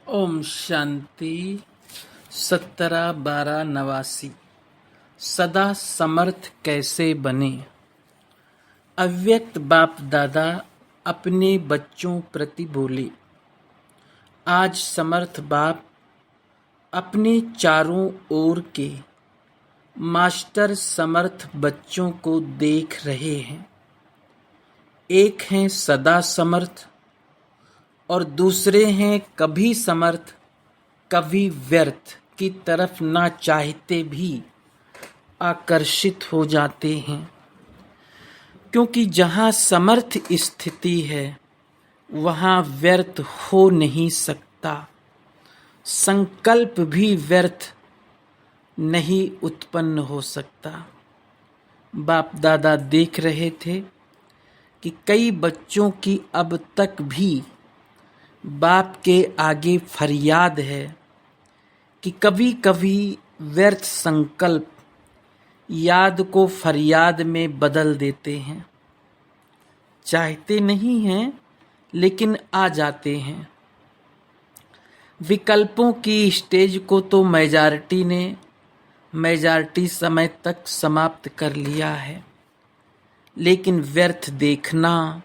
ओम शांति। 17/12/89। सदा समर्थ कैसे बने। अव्यक्त बाप दादा अपने बच्चों प्रति बोले। आज समर्थ बाप अपने चारों ओर के मास्टर समर्थ बच्चों को देख रहे हैं। एक हैं सदा समर्थ और दूसरे हैं कभी समर्थ कभी व्यर्थ की तरफ ना चाहते भी आकर्षित हो जाते हैं, क्योंकि जहाँ समर्थ स्थिति है वहाँ व्यर्थ हो नहीं सकता। संकल्प भी व्यर्थ नहीं उत्पन्न हो सकता। बाप दादा देख रहे थे कि कई बच्चों की अब तक भी बाप के आगे फरियाद है कि कभी कभी व्यर्थ संकल्प याद को फरियाद में बदल देते हैं। चाहते नहीं हैं लेकिन आ जाते हैं। विकल्पों की स्टेज को तो मेजॉरिटी समय तक समाप्त कर लिया है, लेकिन व्यर्थ देखना,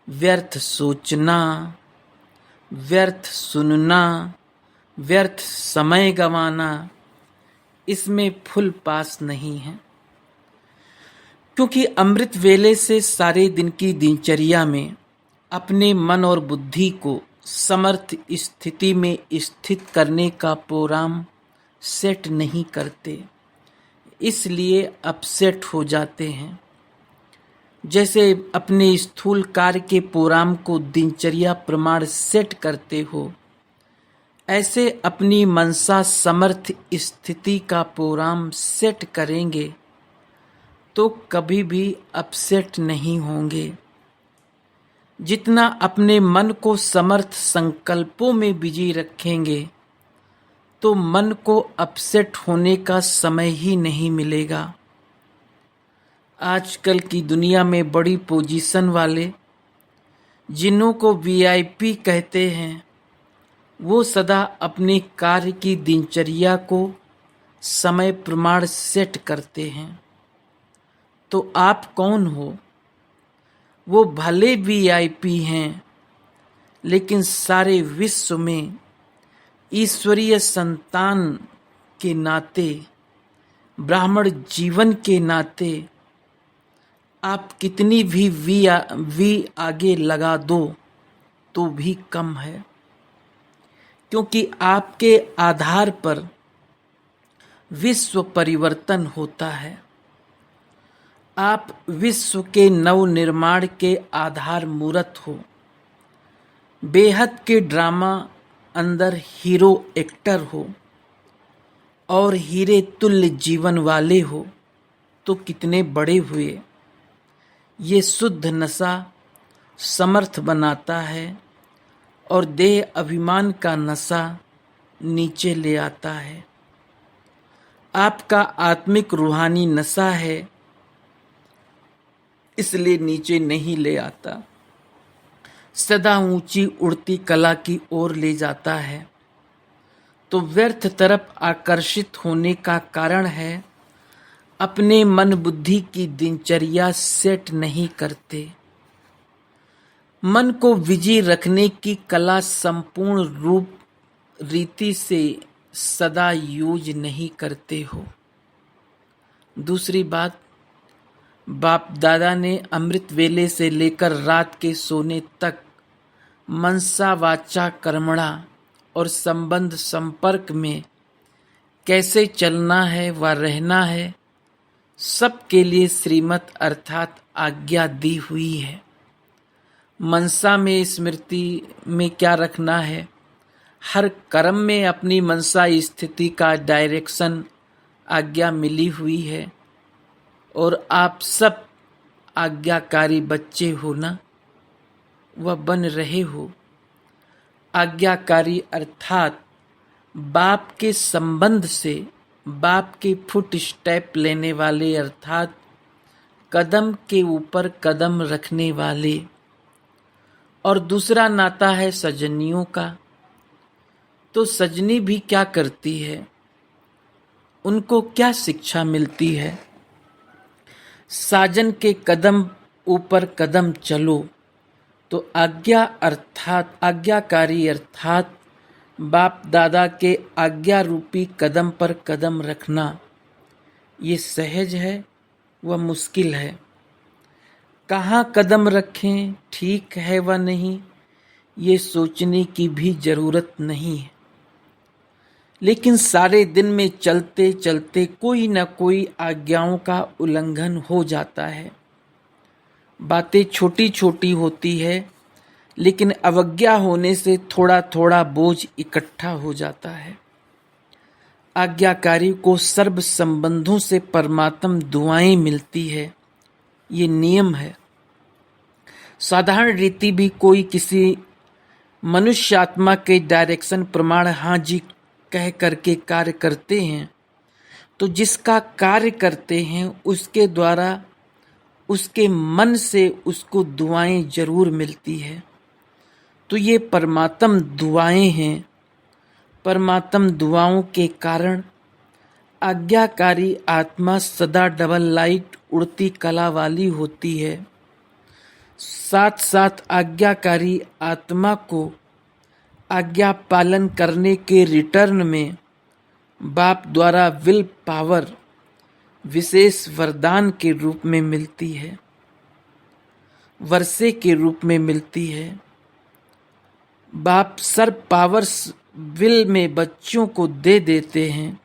व्यर्थ सोचना, व्यर्थ सुनना, व्यर्थ समय गंवाना, इसमें फुल पास नहीं है। क्योंकि अमृत वेले से सारे दिन की दिनचर्या में अपने मन और बुद्धि को समर्थ स्थिति में स्थित करने का प्रोग्राम सेट नहीं करते, इसलिए अपसेट हो जाते हैं। जैसे अपने स्थूल कार्य के प्रोग्राम को दिनचर्या प्रमाण सेट करते हो, ऐसे अपनी मनसा समर्थ स्थिति का प्रोग्राम सेट करेंगे तो कभी भी अपसेट नहीं होंगे। जितना अपने मन को समर्थ संकल्पों में बिजी रखेंगे तो मन को अपसेट होने का समय ही नहीं मिलेगा। आजकल की दुनिया में बड़ी पोजीशन वाले, जिन्हों को वीआईपी कहते हैं, वो सदा अपने कार्य की दिनचर्या को समय प्रमाण सेट करते हैं। तो आप कौन हो? वो भले वीआईपी हैं, लेकिन सारे विश्व में ईश्वरीय संतान के नाते, ब्राह्मण जीवन के नाते आप कितनी भी वी आगे लगा दो तो भी कम है, क्योंकि आपके आधार पर विश्व परिवर्तन होता है। आप विश्व के नव निर्माण के आधार मूर्त हो। बेहद के ड्रामा अंदर हीरो एक्टर हो और हीरे तुल्य जीवन वाले हो तो कितने बड़े हुए। ये शुद्ध नशा समर्थ बनाता है और देह अभिमान का नशा नीचे ले आता है। आपका आत्मिक रूहानी नशा है, इसलिए नीचे नहीं ले आता, सदा ऊंची उड़ती कला की ओर ले जाता है। तो व्यर्थ तरफ आकर्षित होने का कारण है अपने मन बुद्धि की दिनचर्या सेट नहीं करते। मन को विजी रखने की कला संपूर्ण रूप रीति से सदा यूज नहीं करते हो। दूसरी बात, बाप दादा ने अमृत वेले से लेकर रात के सोने तक मनसा वाचा कर्मणा और संबंध संपर्क में कैसे चलना है व रहना है, सबके लिए श्रीमत अर्थात आज्ञा दी हुई है। मनसा में स्मृति में क्या रखना है, हर कर्म में अपनी मनसा स्थिति का डायरेक्शन आज्ञा मिली हुई है। और आप सब आज्ञाकारी बच्चे हो ना, वह बन रहे हो। आज्ञाकारी अर्थात बाप के संबंध से बाप के फुट स्टेप लेने वाले, अर्थात कदम के ऊपर कदम रखने वाले। और दूसरा नाता है सजनियों का। तो सजनी भी क्या करती है, उनको क्या शिक्षा मिलती है। साजन के कदम ऊपर कदम चलो, तो आज्ञाकारी अर्थात बाप दादा के आज्ञा रूपी कदम पर कदम रखना, ये सहज है व मुश्किल है। कहाँ कदम रखें, ठीक है व नहीं, ये सोचने की भी जरूरत नहीं है। लेकिन सारे दिन में चलते चलते कोई न कोई आज्ञाओं का उल्लंघन हो जाता है। बातें छोटी छोटी होती है, लेकिन अवज्ञा होने से थोड़ा थोड़ा बोझ इकट्ठा हो जाता है। आज्ञाकारी को सर्व संबंधों से परमात्म दुआएं मिलती है, ये नियम है। साधारण रीति भी कोई किसी मनुष्य आत्मा के डायरेक्शन प्रमाण हाँ जी कह करके कार्य करते हैं, तो जिसका कार्य करते हैं उसके द्वारा उसके मन से उसको दुआएं जरूर मिलती है। तो ये परमात्म दुआएं हैं। परमात्म दुआओं के कारण आज्ञाकारी आत्मा सदा डबल लाइट उड़ती कला वाली होती है। साथ साथ आज्ञाकारी आत्मा को आज्ञा पालन करने के रिटर्न में बाप द्वारा विल पावर विशेष वरदान के रूप में मिलती है, वर्षे के रूप में मिलती है। बाप सर्व पावर्स विल में बच्चों को दे देते हैं,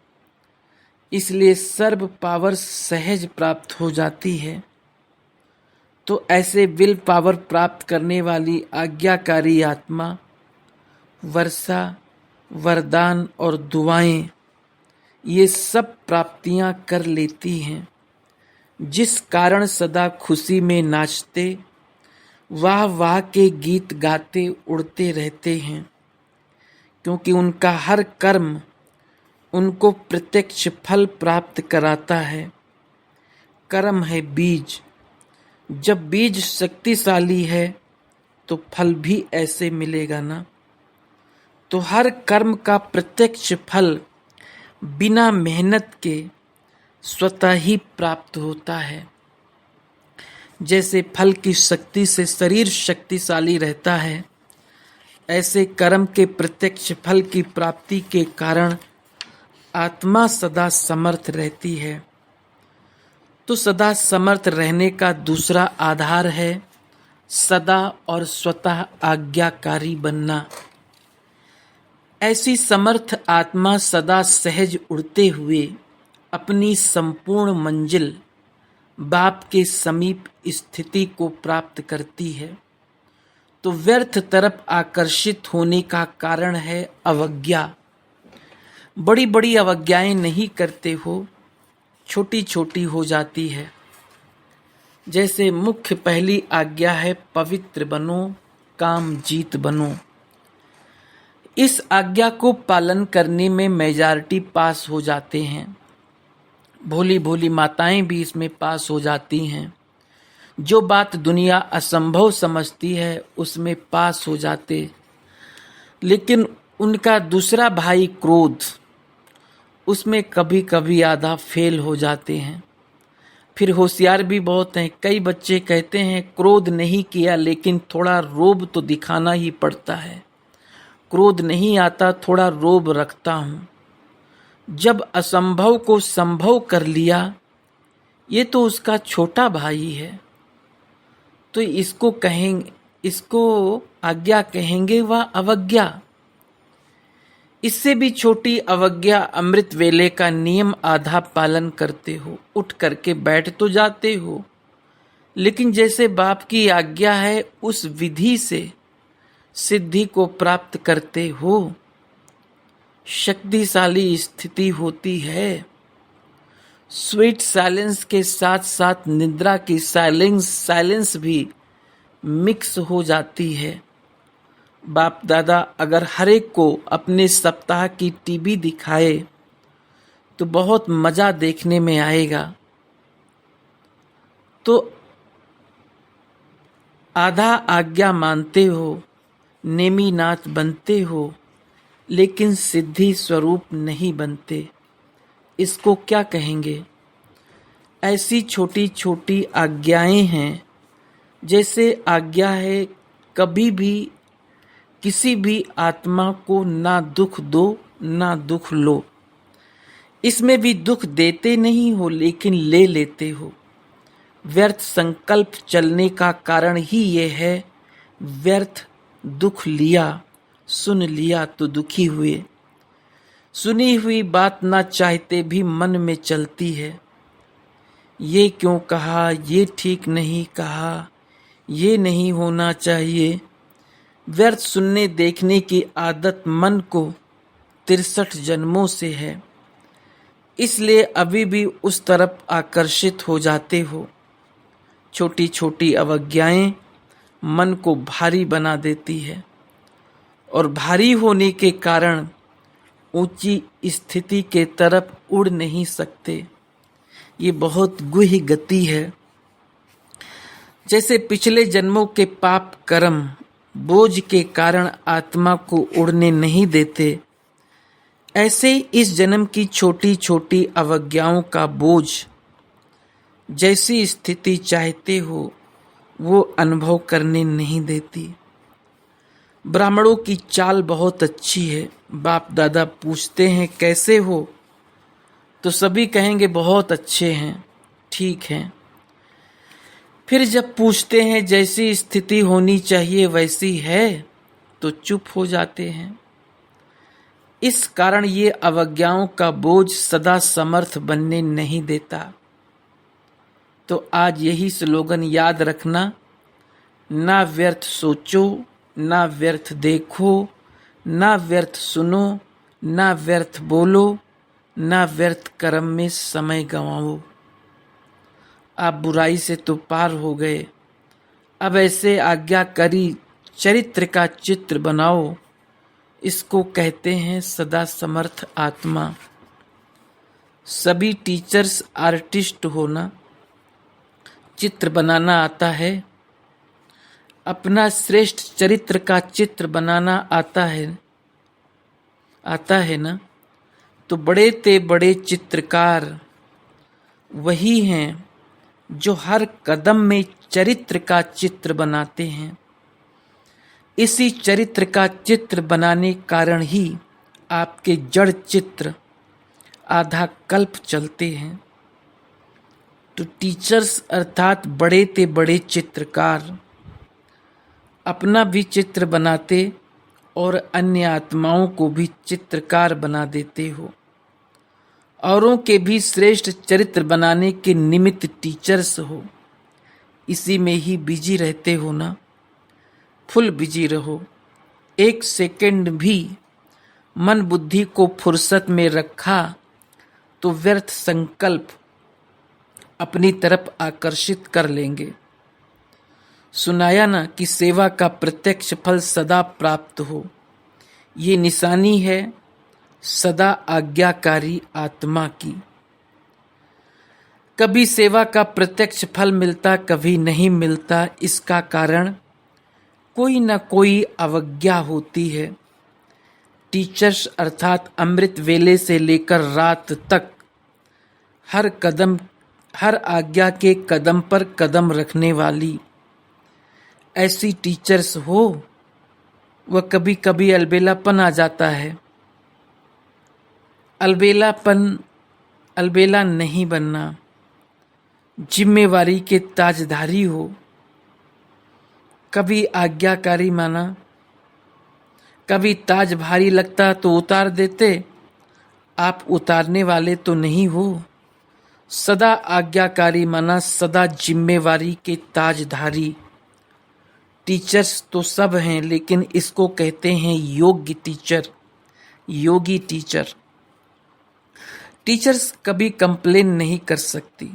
इसलिए सर्व पावर्स सहज प्राप्त हो जाती है। तो ऐसे विल पावर प्राप्त करने वाली आज्ञाकारी आत्मा वर्षा, वरदान और दुआएं ये सब प्राप्तियां कर लेती हैं, जिस कारण सदा खुशी में नाचते, वाह वाह के गीत गाते उड़ते रहते हैं। क्योंकि उनका हर कर्म उनको प्रत्यक्ष फल प्राप्त कराता है। कर्म है बीज, जब बीज शक्तिशाली है तो फल भी ऐसे मिलेगा ना। तो हर कर्म का प्रत्यक्ष फल बिना मेहनत के स्वतः ही प्राप्त होता है। जैसे फल की शक्ति से शरीर शक्तिशाली रहता है, ऐसे कर्म के प्रत्यक्ष फल की प्राप्ति के कारण आत्मा सदा समर्थ रहती है। तो सदा समर्थ रहने का दूसरा आधार है सदा और स्वतः आज्ञाकारी बनना। ऐसी समर्थ आत्मा सदा सहज उड़ते हुए अपनी संपूर्ण मंजिल बाप के समीप स्थिति को प्राप्त करती है। तो व्यर्थ तरफ आकर्षित होने का कारण है अवज्ञा। बड़ी बड़ी अवज्ञाएं नहीं करते हो, छोटी छोटी हो जाती है। जैसे मुख्य पहली आज्ञा है पवित्र बनो, काम जीत बनो। इस आज्ञा को पालन करने में मेजॉरिटी पास हो जाते हैं। भोली भोली माताएं भी इसमें पास हो जाती हैं। जो बात दुनिया असंभव समझती है उसमें पास हो जाते। लेकिन उनका दूसरा भाई क्रोध, उसमें कभी कभी आधा फेल हो जाते हैं। फिर होशियार भी बहुत हैं। कई बच्चे कहते हैं क्रोध नहीं किया लेकिन थोड़ा रोब तो दिखाना ही पड़ता है। क्रोध नहीं आता, थोड़ा रोब रखता हूँ। जब असंभव को संभव कर लिया, ये तो उसका छोटा भाई है, तो इसको कहेंगे, इसको आज्ञा कहेंगे व अवज्ञा। इससे भी छोटी अवज्ञा अमृत वेले का नियम आधा पालन करते हो, उठ करके बैठ तो जाते हो, लेकिन जैसे बाप की आज्ञा है उस विधि से सिद्धि को प्राप्त करते हो। शक्तिशाली स्थिति होती है। स्वीट साइलेंस के साथ साथ निद्रा की साइलेंस भी मिक्स हो जाती है। बाप दादा अगर हर एक को अपने सप्ताह की टीवी दिखाए तो बहुत मजा देखने में आएगा। तो आधा आज्ञा मानते हो, नेमी नाथ बनते हो, लेकिन सिद्धि स्वरूप नहीं बनते। इसको क्या कहेंगे? ऐसी छोटी छोटी आज्ञाएं हैं, जैसे आज्ञा है कभी भी किसी भी आत्मा को ना दुख दो ना दुख लो। इसमें भी दुख देते नहीं हो लेकिन ले लेते हो। व्यर्थ संकल्प चलने का कारण ही ये है। व्यर्थ दुख लिया, सुन लिया तो दुखी हुए। सुनी हुई बात ना चाहते भी मन में चलती है। ये क्यों कहा, ये ठीक नहीं कहा, ये नहीं होना चाहिए। व्यर्थ सुनने देखने की आदत मन को 63 जन्मों से है। इसलिए अभी भी उस तरफ आकर्षित हो जाते हो। छोटी छोटी अवज्ञाएं मन को भारी बना देती है और भारी होने के कारण ऊंची स्थिति के तरफ उड़ नहीं सकते। ये बहुत गूढ़ गति है। जैसे पिछले जन्मों के पाप कर्म बोझ के कारण आत्मा को उड़ने नहीं देते, ऐसे इस जन्म की छोटी छोटी अवज्ञाओं का बोझ जैसी स्थिति चाहते हो वो अनुभव करने नहीं देती। ब्राह्मणों की चाल बहुत अच्छी है। बाप दादा पूछते हैं कैसे हो, तो सभी कहेंगे बहुत अच्छे हैं, ठीक हैं। फिर जब पूछते हैं जैसी स्थिति होनी चाहिए वैसी है, तो चुप हो जाते हैं। इस कारण ये अवज्ञाओं का बोझ सदा समर्थ बनने नहीं देता। तो आज यही स्लोगन याद रखना, ना व्यर्थ सोचो, ना व्यर्थ देखो, ना व्यर्थ सुनो, ना व्यर्थ बोलो, ना व्यर्थ कर्म में समय गंवाओ। आप बुराई से तो पार हो गए, अब ऐसे आज्ञाकारी चरित्र का चित्र बनाओ। इसको कहते हैं सदा समर्थ आत्मा। सभी टीचर्स आर्टिस्ट होना, चित्र बनाना आता है। अपना श्रेष्ठ चरित्र का चित्र बनाना आता है ना। तो बड़े ते बड़े चित्रकार वही हैं जो हर कदम में चरित्र का चित्र बनाते हैं। इसी चरित्र का चित्र बनाने कारण ही आपके जड़ चित्र आधा कल्प चलते हैं। तो टीचर्स अर्थात बड़े ते बड़े चित्रकार अपना भी चित्र बनाते और अन्य आत्माओं को भी चित्रकार बना देते हो। औरों के भी श्रेष्ठ चरित्र बनाने के निमित्त टीचर्स हो। इसी में ही बिजी रहते हो ना, फुल बिजी रहो। एक सेकंड भी मन बुद्धि को फुर्सत में रखा तो व्यर्थ संकल्प अपनी तरफ आकर्षित कर लेंगे। सुनाया ना कि सेवा का प्रत्यक्ष फल सदा प्राप्त हो। ये निशानी है सदा आज्ञाकारी आत्मा की। कभी सेवा का प्रत्यक्ष फल मिलता, कभी नहीं मिलता। इसका कारण कोई न कोई अवज्ञा होती है। टीचर्स अर्थात अमृत वेले से लेकर रात तक हर कदम, हर आज्ञा के कदम पर कदम रखने वाली ऐसी टीचर्स हो। वह कभी कभी अलबेलापन आ जाता है। अलबेला नहीं बनना, जिम्मेवारी के ताजधारी हो। कभी आज्ञाकारी माना, कभी ताज भारी लगता तो उतार देते। आप उतारने वाले तो नहीं हो। सदा आज्ञाकारी माना, सदा जिम्मेवारी के ताजधारी। टीचर्स तो सब हैं, लेकिन इसको कहते हैं योग्य टीचर, योगी टीचर। टीचर्स कभी कंप्लेन नहीं कर सकती।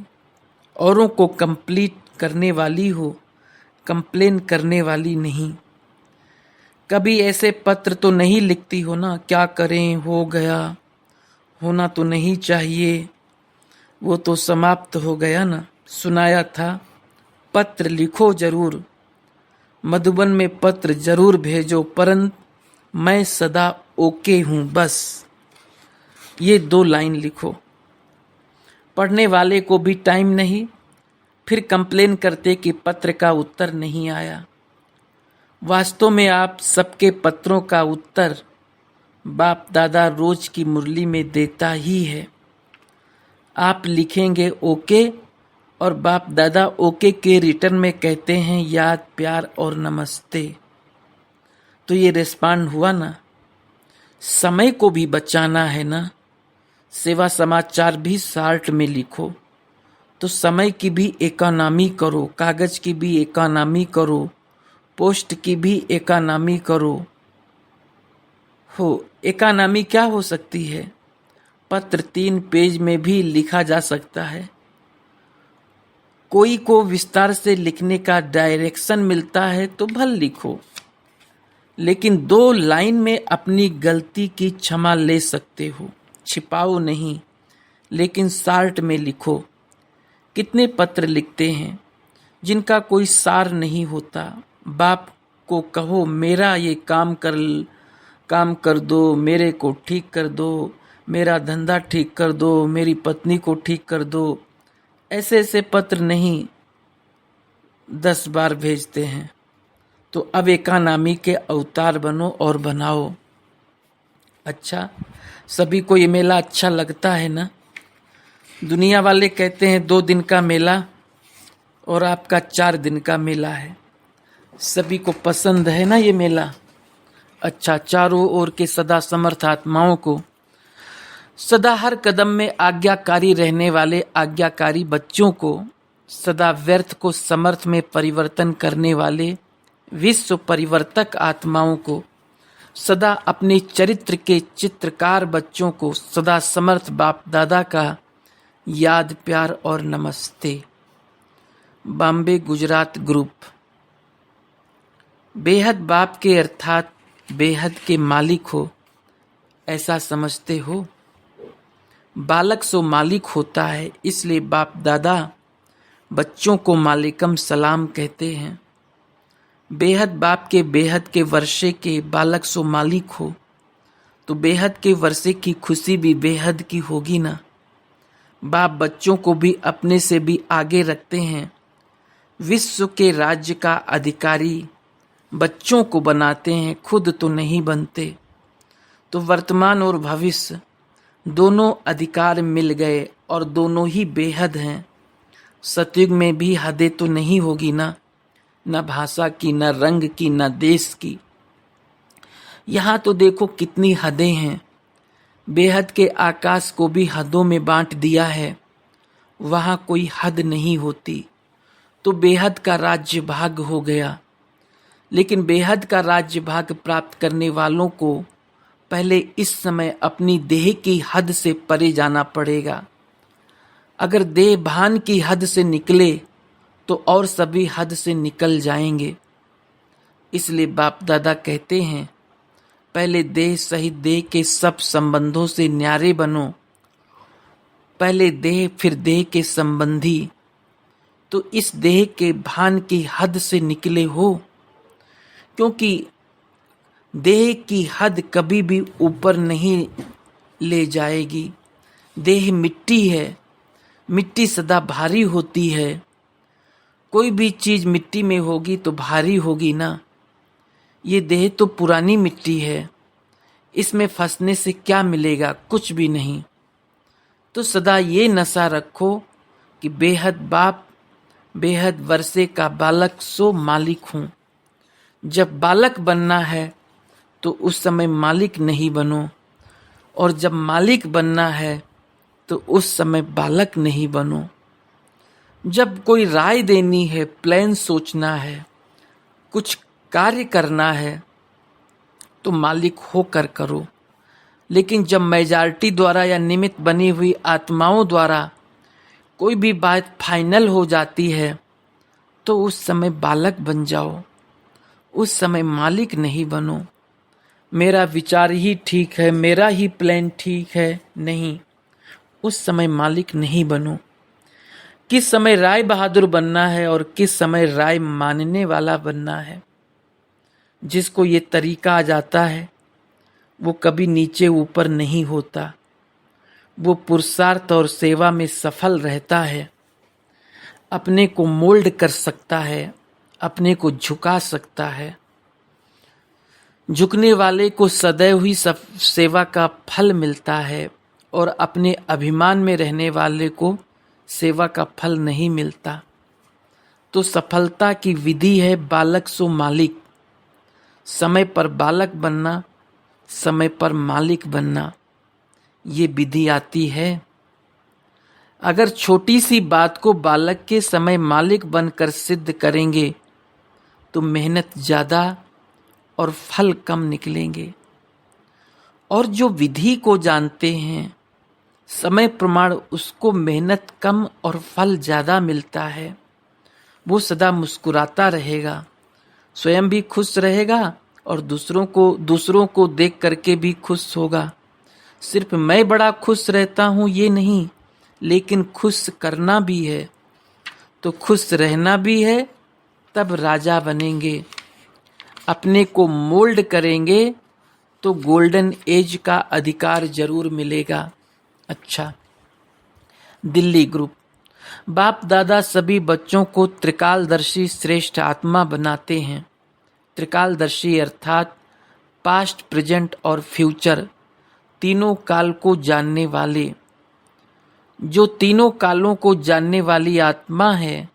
औरों को कंप्लीट करने वाली हो, कंप्लेन करने वाली नहीं। कभी ऐसे पत्र तो नहीं लिखती हो ना, क्या करें, हो गया, होना तो नहीं चाहिए, वो तो समाप्त हो गया ना। सुनाया था पत्र लिखो जरूर, मधुबन में पत्र जरूर भेजो, परंतु मैं सदा ओके हूँ बस। ये 2 लाइन लिखो। पढ़ने वाले को भी टाइम नहीं, फिर कंप्लेन करते कि पत्र का उत्तर नहीं आया। वास्तव में आप सबके पत्रों का उत्तर बाप दादा रोज की मुरली में देता ही है। आप लिखेंगे ओके और बाप दादा ओके के रिटर्न में कहते हैं याद, प्यार और नमस्ते। तो ये रिस्पॉन्ड हुआ ना। समय को भी बचाना है ना। सेवा समाचार भी शार्ट में लिखो, तो समय की भी इकोनॉमी करो, कागज की भी इकोनॉमी करो, पोस्ट की भी इकोनॉमी करो। हो इकोनॉमी क्या हो सकती है? पत्र 3 पेज में भी लिखा जा सकता है। कोई को विस्तार से लिखने का डायरेक्शन मिलता है तो भल लिखो, लेकिन 2 लाइन में अपनी गलती की क्षमा ले सकते हो। छिपाओ नहीं, लेकिन शार्ट में लिखो। कितने पत्र लिखते हैं जिनका कोई सार नहीं होता। बाप को कहो मेरा ये काम कर दो, मेरे को ठीक कर दो, मेरा धंधा ठीक कर दो, मेरी पत्नी को ठीक कर दो। ऐसे ऐसे पत्र नहीं 10 बार भेजते हैं। तो अब इकोनॉमी के अवतार बनो और बनाओ। अच्छा, सभी को ये मेला अच्छा लगता है ना। दुनिया वाले कहते हैं 2 दिन का मेला और आपका 4 दिन का मेला है। सभी को पसंद है ना ये मेला। अच्छा, चारों ओर के सदा समर्थ आत्माओं को, सदा हर कदम में आज्ञाकारी रहने वाले आज्ञाकारी बच्चों को, सदा व्यर्थ को समर्थ में परिवर्तन करने वाले विश्व परिवर्तक आत्माओं को, सदा अपने चरित्र के चित्रकार बच्चों को, सदा समर्थ बाप दादा का याद, प्यार और नमस्ते। बॉम्बे गुजरात ग्रुप। बेहद बाप के अर्थात बेहद के मालिक हो, ऐसा समझते हो। बालक सो मालिक होता है, इसलिए बाप दादा बच्चों को मालिकम सलाम कहते हैं। बेहद बाप के बेहद के वर्षे के बालक सो मालिक हो, तो बेहद के वर्षे की खुशी भी बेहद की होगी ना। बाप बच्चों को भी अपने से भी आगे रखते हैं। विश्व के राज्य का अधिकारी बच्चों को बनाते हैं, खुद तो नहीं बनते। तो वर्तमान और भविष्य दोनों अधिकार मिल गए और दोनों ही बेहद हैं। सतयुग में भी हदें तो नहीं होगी ना, न भाषा की, न रंग की, न देश की। यहाँ तो देखो कितनी हदें हैं। बेहद के आकाश को भी हदों में बांट दिया है, वहाँ कोई हद नहीं होती। तो बेहद का राज्य भाग हो गया। लेकिन बेहद का राज्य भाग प्राप्त करने वालों को पहले इस समय अपनी देह की हद से परे जाना पड़ेगा। अगर देह भान की हद से निकले तो और सभी हद से निकल जाएंगे। इसलिए बाप दादा कहते हैं पहले देह सहित देह के सब संबंधों से न्यारे बनो। पहले देह फिर देह के संबंधी। तो इस देह के भान की हद से निकले हो, क्योंकि देह की हद कभी भी ऊपर नहीं ले जाएगी। देह मिट्टी है, मिट्टी सदा भारी होती है। कोई भी चीज मिट्टी में होगी तो भारी होगी ना। ये देह तो पुरानी मिट्टी है, इसमें फंसने से क्या मिलेगा? कुछ भी नहीं। तो सदा ये नशा रखो कि बेहद बाप बेहद वर्षे का बालक सो मालिक हूँ। जब बालक बनना है तो उस समय मालिक नहीं बनो, और जब मालिक बनना है तो उस समय बालक नहीं बनो। जब कोई राय देनी है, प्लान सोचना है, कुछ कार्य करना है तो मालिक होकर करो। लेकिन जब मेजॉरिटी द्वारा या निमित्त बनी हुई आत्माओं द्वारा कोई भी बात फाइनल हो जाती है तो उस समय बालक बन जाओ, उस समय मालिक नहीं बनो। मेरा विचार ही ठीक है, मेरा ही प्लान ठीक है, नहीं, उस समय मालिक नहीं बनो। किस समय राय बहादुर बनना है और किस समय राय मानने वाला बनना है। जिसको ये तरीका आ जाता है वो कभी नीचे ऊपर नहीं होता। वो पुरुषार्थ और सेवा में सफल रहता है, अपने को मोल्ड कर सकता है, अपने को झुका सकता है। झुकने वाले को सदैव ही सेवा का फल मिलता है और अपने अभिमान में रहने वाले को सेवा का फल नहीं मिलता। तो सफलता की विधि है बालक सो मालिक। समय पर बालक बनना, समय पर मालिक बनना, ये विधि आती है। अगर छोटी सी बात को बालक के समय मालिक बनकर सिद्ध करेंगे तो मेहनत ज़्यादा और फल कम निकलेंगे। और जो विधि को जानते हैं, समय प्रमाण उसको मेहनत कम और फल ज़्यादा मिलता है। वो सदा मुस्कुराता रहेगा, स्वयं भी खुश रहेगा और दूसरों को देख करके भी खुश होगा। सिर्फ मैं बड़ा खुश रहता हूँ ये नहीं, लेकिन खुश करना भी है। तो खुश रहना भी है, तब राजा बनेंगे। अपने को मोल्ड करेंगे तो गोल्डन एज का अधिकार जरूर मिलेगा। अच्छा, दिल्ली ग्रुप। बाप दादा सभी बच्चों को त्रिकालदर्शी श्रेष्ठ आत्मा बनाते हैं। त्रिकालदर्शी अर्थात पास्ट, प्रेजेंट और फ्यूचर, तीनों काल को जानने वाले। जो तीनों कालों को जानने वाली आत्मा है,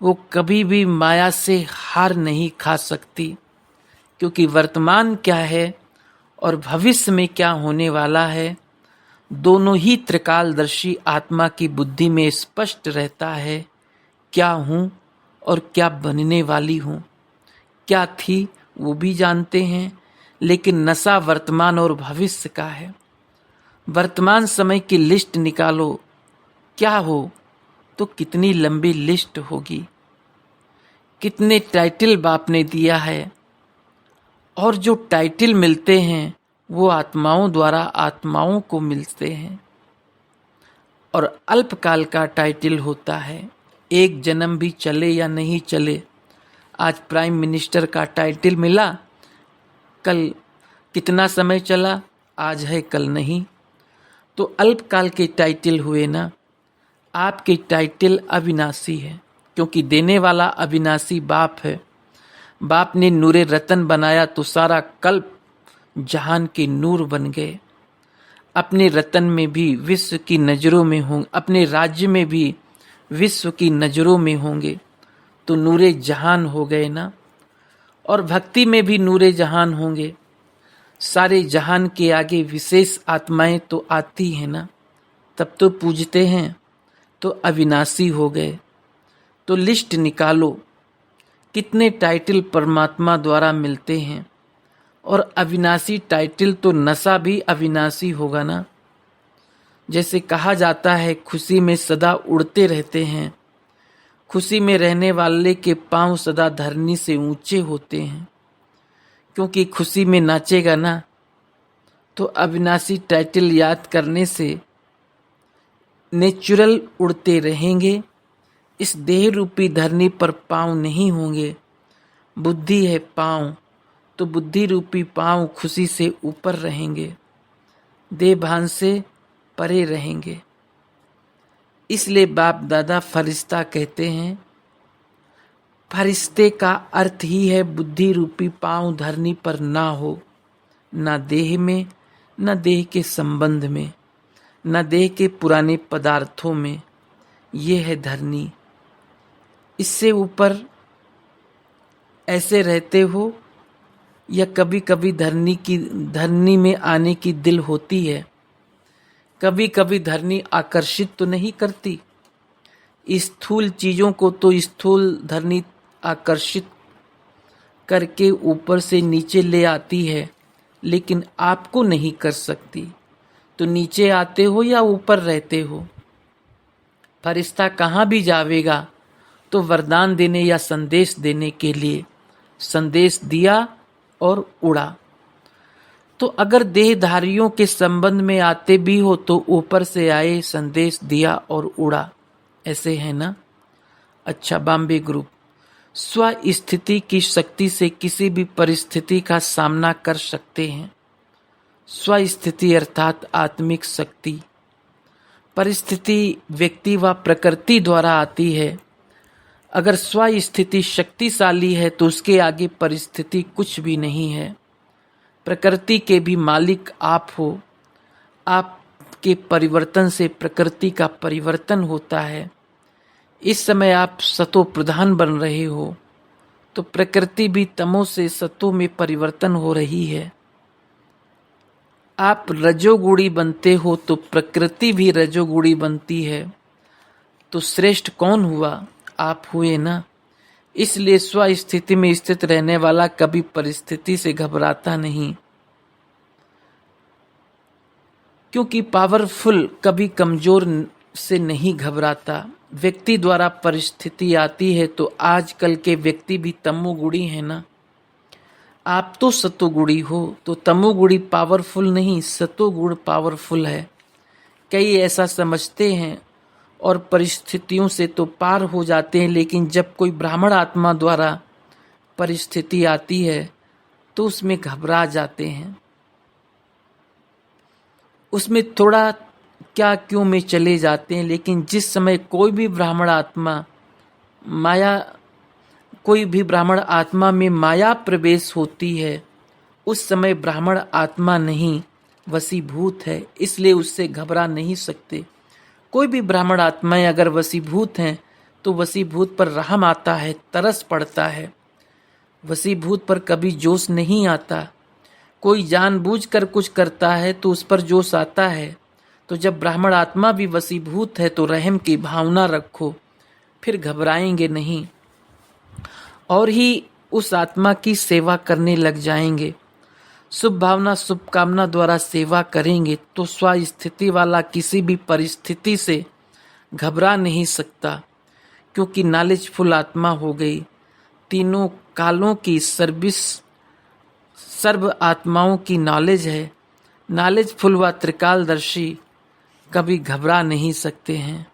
वो कभी भी माया से हार नहीं खा सकती, क्योंकि वर्तमान क्या है और भविष्य में क्या होने वाला है, दोनों ही त्रिकालदर्शी आत्मा की बुद्धि में स्पष्ट रहता है। क्या हूँ और क्या बनने वाली हूँ, क्या थी वो भी जानते हैं, लेकिन नशा वर्तमान और भविष्य का है। वर्तमान समय की लिस्ट निकालो, क्या हो तो कितनी लंबी लिस्ट होगी। कितने टाइटल बाप ने दिया है, और जो टाइटल मिलते हैं वो आत्माओं द्वारा आत्माओं को मिलते हैं, और अल्पकाल का टाइटल होता है। एक जन्म भी चले या नहीं चले, आज प्राइम मिनिस्टर का टाइटल मिला, कल कितना समय चला, आज है कल नहीं। तो अल्पकाल के टाइटल हुए ना। आपके टाइटल अविनाशी है, क्योंकि देने वाला अविनाशी बाप है। बाप ने नूरे रतन बनाया तो सारा कल्प जहान के नूर बन गए। अपने रतन में भी विश्व की नजरों में होंगे, अपने राज्य में भी विश्व की नजरों में होंगे, तो नूरे जहान हो गए ना। और भक्ति में भी नूरे जहान होंगे। सारे जहान के आगे विशेष आत्माएं तो आती हैं ना, तब तो पूजते हैं, तो अविनाशी हो गए। तो लिस्ट निकालो, कितने टाइटल परमात्मा द्वारा मिलते हैं, और अविनाशी टाइटल तो नशा भी अविनाशी होगा ना। जैसे कहा जाता है, खुशी में सदा उड़ते रहते हैं। खुशी में रहने वाले के पांव सदा धरनी से ऊंचे होते हैं, क्योंकि खुशी में नाचेगा ना। तो अविनाशी टाइटल याद करने से नेचुरल उड़ते रहेंगे। इस देह रूपी धरनी पर पांव नहीं होंगे। बुद्धि है पांव, तो बुद्धि रूपी पांव खुशी से ऊपर रहेंगे, देह भान से परे रहेंगे। इसलिए बाप दादा फरिश्ता कहते हैं। फरिश्ते का अर्थ ही है बुद्धि रूपी पांव धरनी पर ना हो, ना देह में, ना देह के संबंध में, ना देह के पुराने पदार्थों में। ये है धरनी। इससे ऊपर ऐसे रहते हो, या कभी कभी धरनी में आने की दिल होती है। कभी कभी धरनी आकर्षित तो नहीं करती, स्थूल चीजों को तो स्थूल धरनी आकर्षित करके ऊपर से नीचे ले आती है, लेकिन आपको नहीं कर सकती। तो नीचे आते हो या ऊपर रहते हो। फरिश्ता कहाँ भी जावेगा तो वरदान देने या संदेश देने के लिए। संदेश दिया और उड़ा। तो अगर देहधारियों के संबंध में आते भी हो तो ऊपर से आए, संदेश दिया और उड़ा, ऐसे है ना। अच्छा, बॉम्बे ग्रुप। स्व स्थिति की शक्ति से किसी भी परिस्थिति का सामना कर सकते हैं। स्वस्थिति अर्थात आत्मिक शक्ति। परिस्थिति व्यक्ति व प्रकृति द्वारा आती है। अगर स्वस्थिति शक्तिशाली है तो उसके आगे परिस्थिति कुछ भी नहीं है। प्रकृति के भी मालिक आप हो। आपके परिवर्तन से प्रकृति का परिवर्तन होता है। इस समय आप सतो प्रधान बन रहे हो तो प्रकृति भी तमो से सतो में परिवर्तन हो रही है। आप रजोगुणी बनते हो तो प्रकृति भी रजोगुणी बनती है। तो श्रेष्ठ कौन हुआ? आप हुए ना। इसलिए स्वस्थिति में स्थित रहने वाला कभी परिस्थिति से घबराता नहीं, क्योंकि पावरफुल कभी कमजोर से नहीं घबराता। व्यक्ति द्वारा परिस्थिति आती है तो आजकल के व्यक्ति भी तमोगुणी है ना। आप तो सतोगुणी हो, तो तमोगुणी पावरफुल नहीं, सतोगुण पावरफुल है। कई ऐसा समझते हैं और परिस्थितियों से तो पार हो जाते हैं, लेकिन जब कोई ब्राह्मण आत्मा द्वारा परिस्थिति आती है तो उसमें घबरा जाते हैं, उसमें थोड़ा क्या क्यों में चले जाते हैं। लेकिन जिस समय कोई भी ब्राह्मण आत्मा में माया प्रवेश होती है, उस समय ब्राह्मण आत्मा नहीं वशीभूत है, इसलिए उससे घबरा नहीं सकते। कोई भी ब्राह्मण आत्माएं अगर वशीभूत हैं तो वशीभूत पर रहम आता है, तरस पड़ता है। वशीभूत पर कभी जोश नहीं आता। कोई जानबूझकर कुछ करता है तो उस पर जोश आता है। तो जब ब्राह्मण आत्मा भी वशीभूत है तो रहम की भावना रखो, फिर घबराएंगे नहीं और ही उस आत्मा की सेवा करने लग जाएंगे। शुभ भावना शुभ कामना द्वारा सेवा करेंगे तो स्वस्थिति वाला किसी भी परिस्थिति से घबरा नहीं सकता, क्योंकि नॉलेजफुल आत्मा हो गई। तीनों कालों की सर्व आत्माओं की नॉलेज है। नॉलेजफुल व त्रिकालदर्शी कभी घबरा नहीं सकते हैं।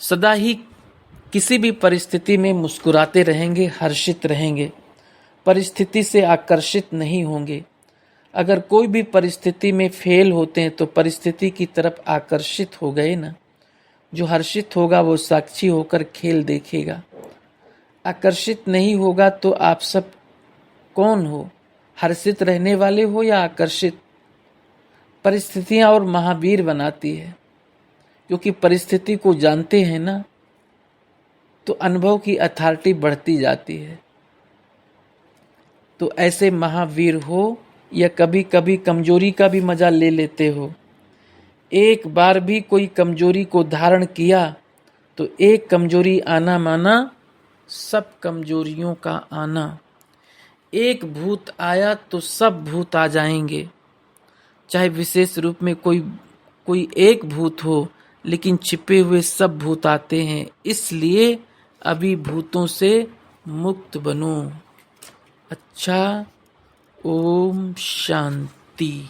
सदा ही किसी भी परिस्थिति में मुस्कुराते रहेंगे, हर्षित रहेंगे, परिस्थिति से आकर्षित नहीं होंगे। अगर कोई भी परिस्थिति में फेल होते हैं तो परिस्थिति की तरफ आकर्षित हो गए ना। जो हर्षित होगा वो साक्षी होकर खेल देखेगा। आकर्षित नहीं होगा तो आप सब कौन हो? हर्षित रहने वाले हो या आकर्षित? परिस्थितियां और महावीर बनाती है, क्योंकि परिस्थिति को जानते हैं ना, तो अनुभव की अथॉरिटी बढ़ती जाती है। तो ऐसे महावीर हो या कभी कभी कमजोरी का भी मजा ले लेते हो। एक बार भी कोई कमजोरी को धारण किया तो एक कमजोरी आना माना सब कमजोरियों का आना। एक भूत आया तो सब भूत आ जाएंगे। चाहे विशेष रूप में कोई एक भूत हो, लेकिन छिपे हुए सब भूत आते हैं। इसलिए अभी भूतों से मुक्त बनो। अच्छा, ओम शांति।